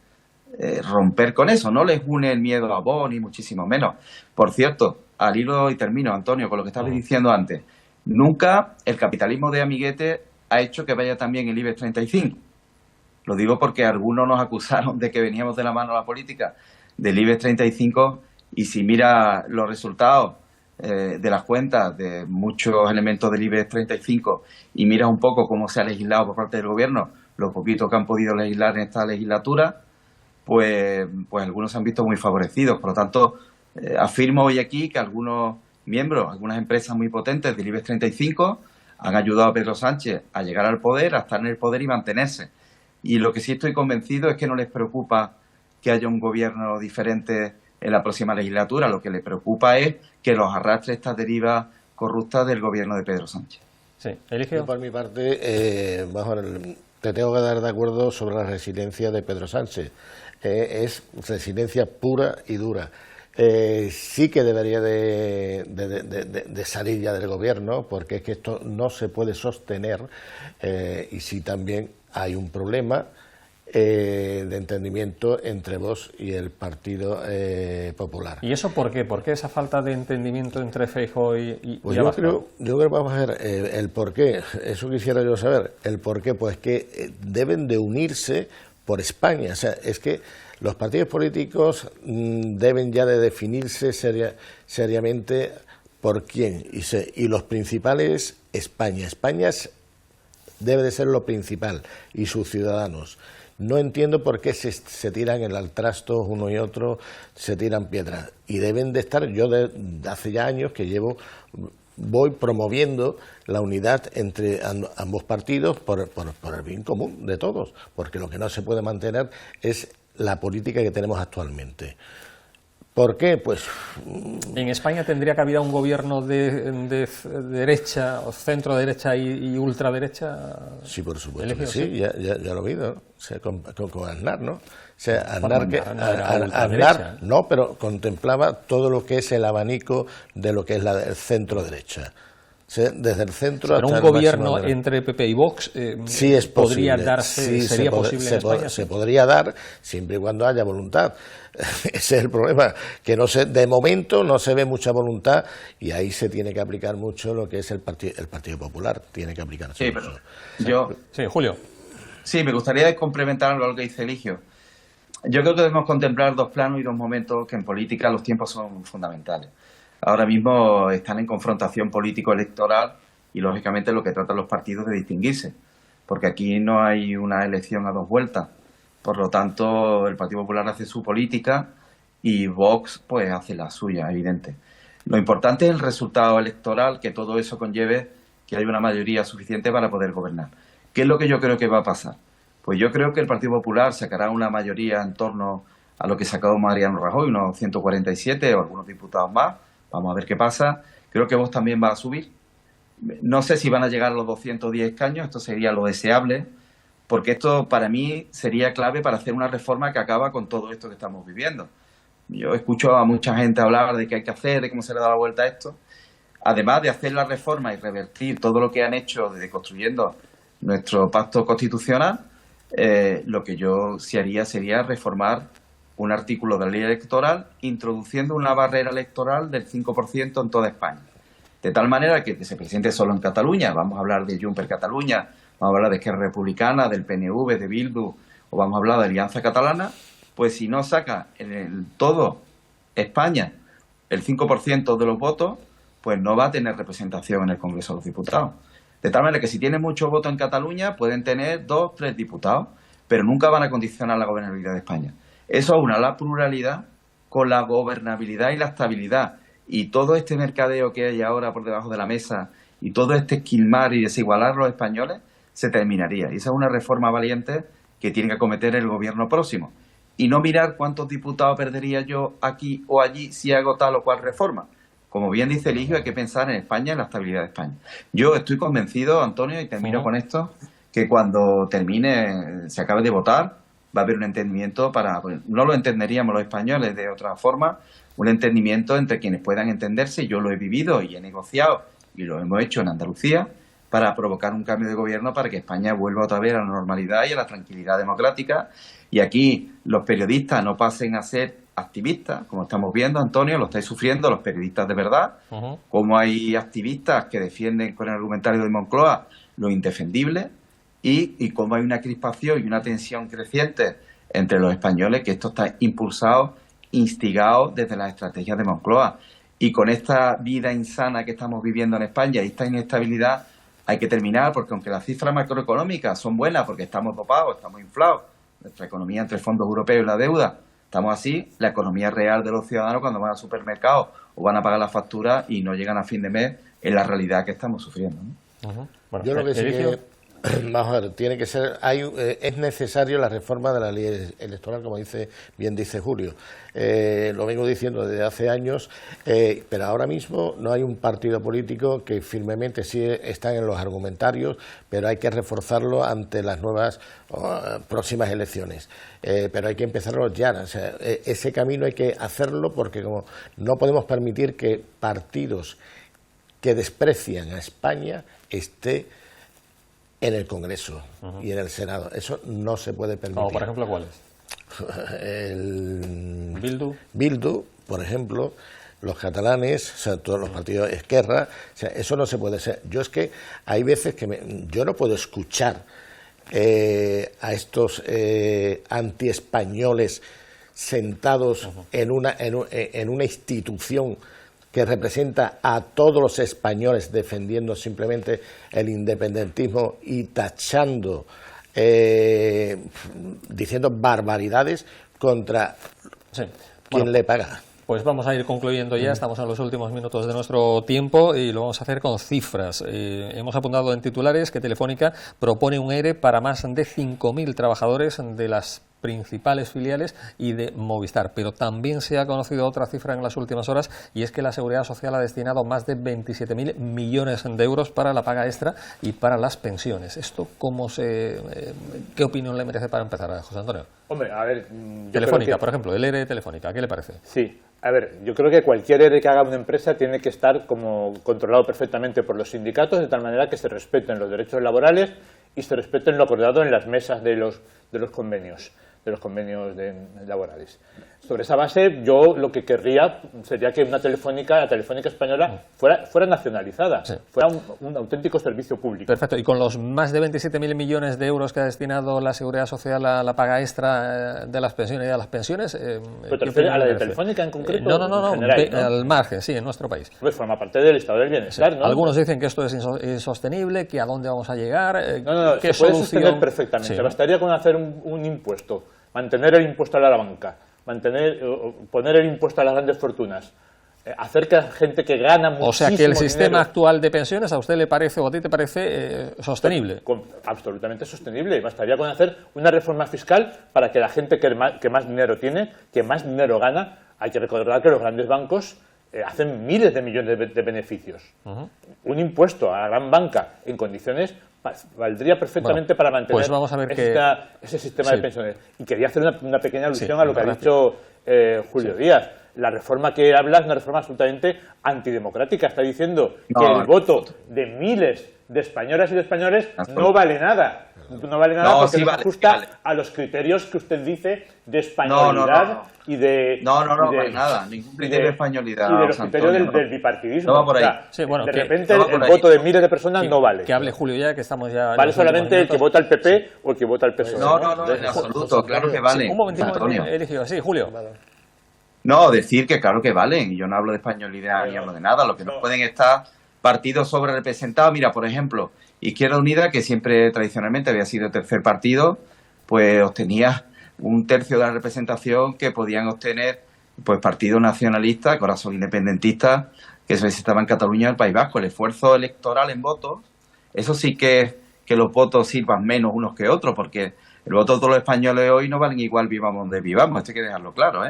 Romper con eso, no les une el miedo a Vox, ni muchísimo menos. Por cierto, al hilo, y termino, Antonio, con lo que estabas diciendo antes, nunca el capitalismo de amiguete ha hecho que vaya también el IBEX 35. Lo digo porque algunos nos acusaron de que veníamos de la mano a la política del IBEX 35, y si mira los resultados de las cuentas de muchos elementos del IBEX 35 y mira un poco cómo se ha legislado por parte del gobierno, lo poquito que han podido legislar en esta legislatura, pues algunos se han visto muy favorecidos. Por lo tanto, afirmo hoy aquí que algunos miembros, algunas empresas muy potentes del IBEX 35 han ayudado a Pedro Sánchez a llegar al poder, a estar en el poder y mantenerse. Y lo que sí estoy convencido es que no les preocupa que haya un gobierno diferente en la próxima legislatura. Lo que les preocupa es que los arrastre estas derivas corruptas del gobierno de Pedro Sánchez. Sí, Eligio. Yo, por mi parte, te tengo que dar de acuerdo sobre la resiliencia de Pedro Sánchez. Es resiliencia pura y dura. sí que debería de salir ya del gobierno, porque es que esto no se puede sostener, y sí también hay un problema de entendimiento entre Vox y el Partido Popular. ¿Y eso por qué? ¿Por qué esa falta de entendimiento entre Feijóo y Pues Abascal? yo creo, vamos a ver, el por qué, eso quisiera yo saber, el por qué, pues que deben de unirse por España, o sea, es que los partidos políticos deben ya de definirse seriamente por quién, y los principales, España. Debe de ser lo principal, y sus ciudadanos. No entiendo por qué se tiran en el trasto uno y otro, se tiran piedras. Y deben de estar, yo de hace ya años que voy promoviendo la unidad entre ambos partidos por el bien común de todos, porque lo que no se puede mantener es la política que tenemos actualmente. ¿Por qué? Pues ¿En España tendría cabida un gobierno de derecha, o centro derecha y ultraderecha? Sí, por supuesto que sí, ya lo he oído, ¿no? O sea, con Aznar, ¿no? O sea, Aznar no, pero contemplaba todo lo que es el abanico de lo que es el centro derecha. O sea, desde el centro pero hasta un gobierno entre PP y Vox sí es podría posible. darse, Sí, sería posible en España. Se podría dar siempre y cuando haya voluntad. Ese es el problema, que de momento no se ve mucha voluntad, y ahí se tiene que aplicar mucho lo que es el Partido Popular, tiene que aplicarse Sí, mucho. pero Sí, Julio. Sí, me gustaría complementar lo que dice Eligio. Yo creo que debemos contemplar dos planos y dos momentos que en política los tiempos son fundamentales. Ahora mismo están en confrontación político-electoral y, lógicamente, lo que tratan los partidos de distinguirse, porque aquí no hay una elección a dos vueltas. Por lo tanto, el Partido Popular hace su política y Vox pues hace la suya, evidente. Lo importante es el resultado electoral, que todo eso conlleve que haya una mayoría suficiente para poder gobernar. ¿Qué es lo que yo creo que va a pasar? Pues yo creo que el Partido Popular sacará una mayoría en torno a lo que sacó Mariano Rajoy, unos 147 o algunos diputados más. Vamos a ver qué pasa. Creo que Vox también va a subir. No sé si van a llegar a los 210 escaños, esto sería lo deseable, porque esto para mí sería clave para hacer una reforma que acaba con todo esto que estamos viviendo. Yo escucho a mucha gente hablar de qué hay que hacer, de cómo se le da la vuelta a esto. Además de hacer la reforma y revertir todo lo que han hecho desde construyendo nuestro pacto constitucional, lo que yo sí haría sería reformar un artículo de la ley electoral introduciendo una barrera electoral del 5% en toda España. De tal manera que se presente solo en Cataluña, vamos a hablar de Junts per Catalunya, vamos a hablar de Esquerra Republicana, del PNV, de Bildu, o vamos a hablar de Alianza Catalana, pues si no saca en todo España el 5% de los votos, pues no va a tener representación en el Congreso de los Diputados. De tal manera que si tiene mucho voto en Cataluña, pueden tener 2, 3 diputados, pero nunca van a condicionar la gobernabilidad de España. Eso aúna la pluralidad con la gobernabilidad y la estabilidad. Y todo este mercadeo que hay ahora por debajo de la mesa y todo este esquilmar y desigualar a los españoles se terminaría. Y esa es una reforma valiente que tiene que acometer el gobierno próximo. Y no mirar cuántos diputados perdería yo aquí o allí si hago tal o cual reforma. Como bien dice Eligio, hay que pensar en España y en la estabilidad de España. Yo estoy convencido, Antonio, y termino con esto, que cuando se acabe de votar, va a haber un entendimiento no lo entenderíamos los españoles de otra forma, un entendimiento entre quienes puedan entenderse. Yo lo he vivido y he negociado y lo hemos hecho en Andalucía para provocar un cambio de gobierno para que España vuelva otra vez a la normalidad y a la tranquilidad democrática, y aquí los periodistas no pasen a ser activistas, como estamos viendo, Antonio, lo estáis sufriendo los periodistas de verdad, como hay activistas que defienden con el argumentario de Moncloa lo indefendible, y cómo hay una crispación y una tensión creciente entre los españoles, que esto está impulsado, instigado desde las estrategias de Moncloa. Y con esta vida insana que estamos viviendo en España y esta inestabilidad hay que terminar, porque aunque las cifras macroeconómicas son buenas porque estamos dopados, estamos inflados, nuestra economía entre fondos europeos y la deuda, estamos así, la economía real de los ciudadanos cuando van al supermercado o van a pagar la factura y no llegan a fin de mes, es la realidad que estamos sufriendo, ¿no? Bueno, yo lo que sí Vamos a ver, tiene que ser, es necesario la reforma de la ley electoral, como bien dice Julio. Lo vengo diciendo desde hace años, pero ahora mismo no hay un partido político que firmemente sí está en los argumentarios, pero hay que reforzarlo ante las nuevas próximas elecciones. Pero hay que empezarlo ya. O sea, ese camino hay que hacerlo porque como no podemos permitir que partidos que desprecian a España esté en el Congreso y en el Senado. Eso no se puede permitir. Como por ejemplo, ¿cuáles? Bildu, por ejemplo, los catalanes, o sea, todos los partidos Esquerra, o sea, eso no se puede ser. Yo es que hay veces que yo no puedo escuchar a estos antiespañoles sentados en una institución que representa a todos los españoles defendiendo simplemente el independentismo y tachando, diciendo barbaridades contra quien le paga. Pues vamos a ir concluyendo ya, estamos en los últimos minutos de nuestro tiempo y lo vamos a hacer con cifras. Hemos apuntado en titulares que Telefónica propone un ERE para más de 5.000 trabajadores de las principales filiales y de Movistar, pero también se ha conocido otra cifra en las últimas horas y es que la Seguridad Social ha destinado más de 27.000 millones de euros para la paga extra y para las pensiones. ¿Esto qué opinión le merece para empezar, José Antonio? Hombre, a ver... Telefónica, por ejemplo, el ERE de Telefónica, ¿qué le parece? Sí, a ver, yo creo que cualquier ERE que haga una empresa tiene que estar como controlado perfectamente por los sindicatos, de tal manera que se respeten los derechos laborales y se respeten lo acordado en las mesas de los convenios laborales. Sobre esa base, yo lo que querría sería que la Telefónica española fuera nacionalizada, fuera un auténtico servicio público. Perfecto, y con los más de 27.000 millones de euros que ha destinado la Seguridad Social a la paga extra de las pensiones y a las pensiones... ¿Pero te refieres a la de Telefónica en concreto? No, al margen, sí, en nuestro país. Pues forma parte del estado del bienestar, sí. ¿no? Algunos dicen que esto es insostenible, que a dónde vamos a llegar... ¿qué se puede sostener perfectamente? Sí. Bastaría con hacer un impuesto, mantener el impuesto a la banca, poner el impuesto a las grandes fortunas, hacer que la gente que gana muchísimo. O sea, que el sistema actual de pensiones a usted le parece o a ti te parece sostenible. Absolutamente sostenible. Bastaría con hacer una reforma fiscal para que la gente que más dinero tiene, que más dinero gana, hay que recordar que los grandes bancos hacen miles de millones de beneficios. Un impuesto a la gran banca en condiciones valdría perfectamente para mantener pues vamos a ver ese sistema de pensiones. Y quería hacer una pequeña alusión a lo que ha dicho Julio Díaz. La reforma que habla es una reforma absolutamente antidemocrática. Está diciendo que el voto de miles de españolas y de españoles no vale nada. No vale nada porque no se ajusta a los criterios que usted dice de españolidad y de... No vale nada, ningún criterio de españolidad. Y de los criterios del bipartidismo. No va por ahí. De repente el voto de miles de personas no vale. Que hable Julio ya, que estamos ya... Vale solamente el que vota el PP o el que vota el PSOE. No, en absoluto, claro que valen. Un momentito, Eligio, sí, Julio. No, decir que claro que valen. Yo no hablo de españolidad ni hablo de nada. Lo que no pueden estar partidos sobre representados. Mira, por ejemplo, Izquierda Unida, que siempre tradicionalmente había sido el tercer partido, pues obtenía un tercio de la representación que podían obtener pues partidos nacionalistas, que ahora son independentistas, que se estaban en Cataluña y el País Vasco. El esfuerzo electoral en votos, eso sí que los votos sirvan menos unos que otros, porque el voto de todos los españoles hoy no valen igual vivamos donde vivamos, esto hay que dejarlo claro,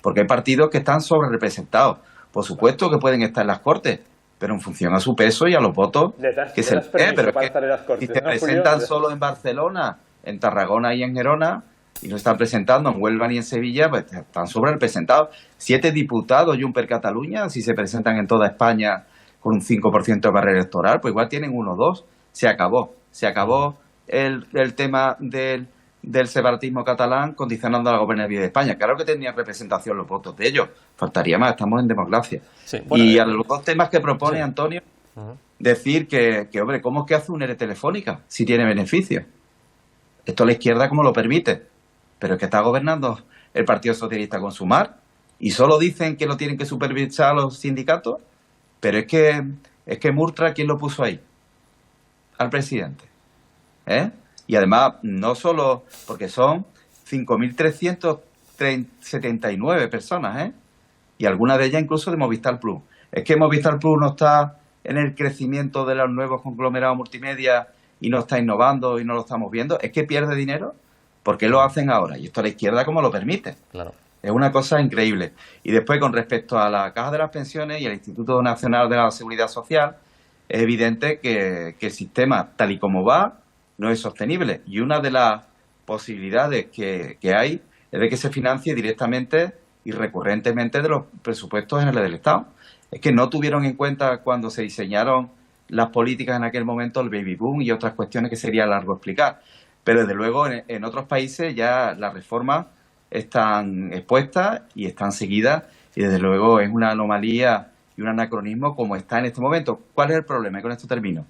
porque hay partidos que están sobre representados. Por supuesto que pueden estar en las Cortes, pero en función a su peso y a los votos que se les pero es que si se presentan solo en Barcelona, en Tarragona y en Gerona, y no están presentando en Huelva ni en Sevilla, pues están sobrerepresentados. 7 diputados y un per Cataluña, si se presentan en toda España con un 5% de barrera electoral, pues igual tienen 1 o 2. Se acabó el tema del separatismo catalán condicionando a la gobernabilidad de España. Claro que tenían representación los votos de ellos, faltaría más, estamos en democracia. Sí, bueno, y a los 2 temas que propone Antonio, decir que, hombre, ¿cómo es que hace un ERE Telefónica si tiene beneficios? Esto la izquierda cómo lo permite, pero es que está gobernando el Partido Socialista con Sumar y solo dicen que lo tienen que supervisar los sindicatos, pero es que Murtra, ¿quién lo puso ahí? Al presidente. Y además, no solo porque son 5.379 personas, y algunas de ellas incluso de Movistar Plus. Es que Movistar Plus no está en el crecimiento de los nuevos conglomerados multimedia y no está innovando y no lo estamos viendo, es que pierde dinero. ¿Por qué lo hacen ahora? Y esto a la izquierda como lo permite. Claro. Es una cosa increíble. Y después, con respecto a la Caja de las Pensiones y al Instituto Nacional de la Seguridad Social, es evidente que el sistema, tal y como va, no es sostenible. Y una de las posibilidades que hay es de que se financie directamente y recurrentemente de los presupuestos generales del Estado. Es que no tuvieron en cuenta cuando se diseñaron las políticas en aquel momento el baby boom y otras cuestiones que sería largo explicar. Pero desde luego en otros países ya las reformas están expuestas y están seguidas y desde luego es una anomalía y un anacronismo como está en este momento. ¿Cuál es el problema? Y con esto termino.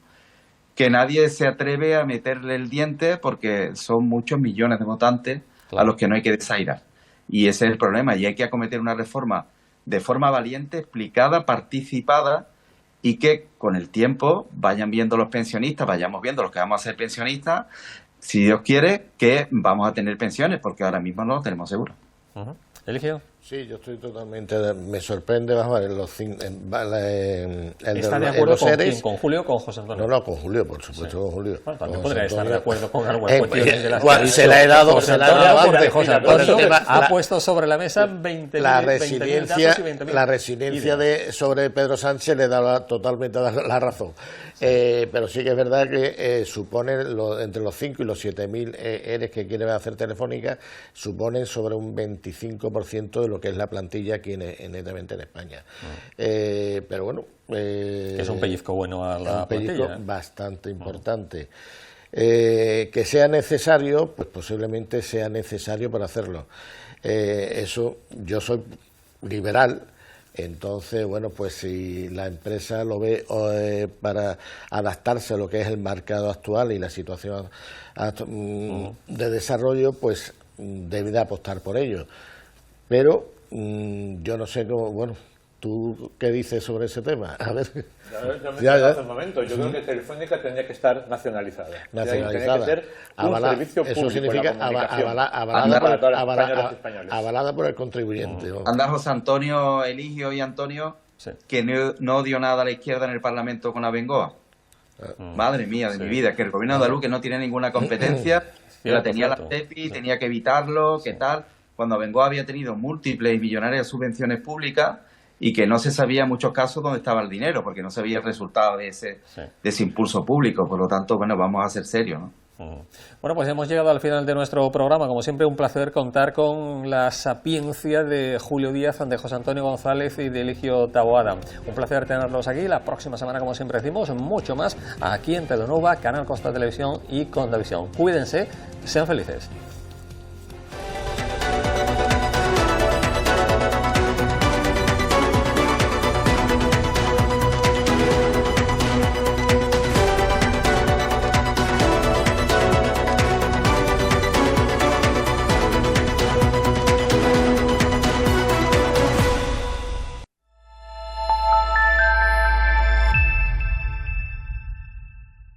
Que nadie se atreve a meterle el diente porque son muchos millones de votantes a los que no hay que desairar. Y ese es el problema. Y hay que acometer una reforma de forma valiente, explicada, participada y que con el tiempo vayan viendo los pensionistas, vayamos viendo los que vamos a ser pensionistas, si Dios quiere, que vamos a tener pensiones, porque ahora mismo no lo tenemos seguro. Eligio. Sí, yo estoy totalmente... Me sorprende, vamos a ver, ¿Está de acuerdo con quién? ¿Con Julio o con José Antonio? No, con Julio, por supuesto, con Julio. Bueno, también podría estar de acuerdo con algunas cuestiones de las que se la he dado, José Antonio ha puesto sobre la mesa 20.000 datos y 20.000 la resiliencia sobre Pedro Sánchez le da totalmente la razón. Pero sí que es verdad que supone entre los 5 y los 7.000 ERES que quiere hacer Telefónica, suponen sobre un 25% de lo que es la plantilla aquí netamente en España. Pero bueno... que es un pellizco bueno a la plantilla. Un pellizco bastante importante. Que sea necesario, pues posiblemente sea necesario para hacerlo. Eso, yo soy liberal. Entonces, bueno, pues si la empresa lo ve para adaptarse a lo que es el mercado actual y la situación de desarrollo, pues debe de apostar por ello. Pero yo no sé cómo, bueno, ¿tú qué dices sobre ese tema? A ver. Hace un momento. Yo creo que Telefónica tendría que estar nacionalizada. Tendría que ser un servicio público. Eso significa avalada por el contribuyente. Anda José Antonio, Eligio y Antonio, que no dio nada a la izquierda en el Parlamento con Abengoa. Madre mía de mi vida, que el gobierno andaluz que no tiene ninguna competencia, que la tenía la TEPI, tenía que evitarlo, ¿qué tal? Cuando Abengoa había tenido múltiples y millonarias subvenciones públicas y que no se sabía en muchos casos dónde estaba el dinero, porque no se veía el resultado de ese impulso público. Por lo tanto, bueno, vamos a ser serios, ¿no? Bueno, pues hemos llegado al final de nuestro programa. Como siempre, un placer contar con la sapiencia de Julio Díaz, de José Antonio González y de Eligio Taboada. Un placer tenerlos aquí. La próxima semana, como siempre decimos, mucho más aquí en Telenova, Canal Costa Televisión y Condavisión. Cuídense, sean felices.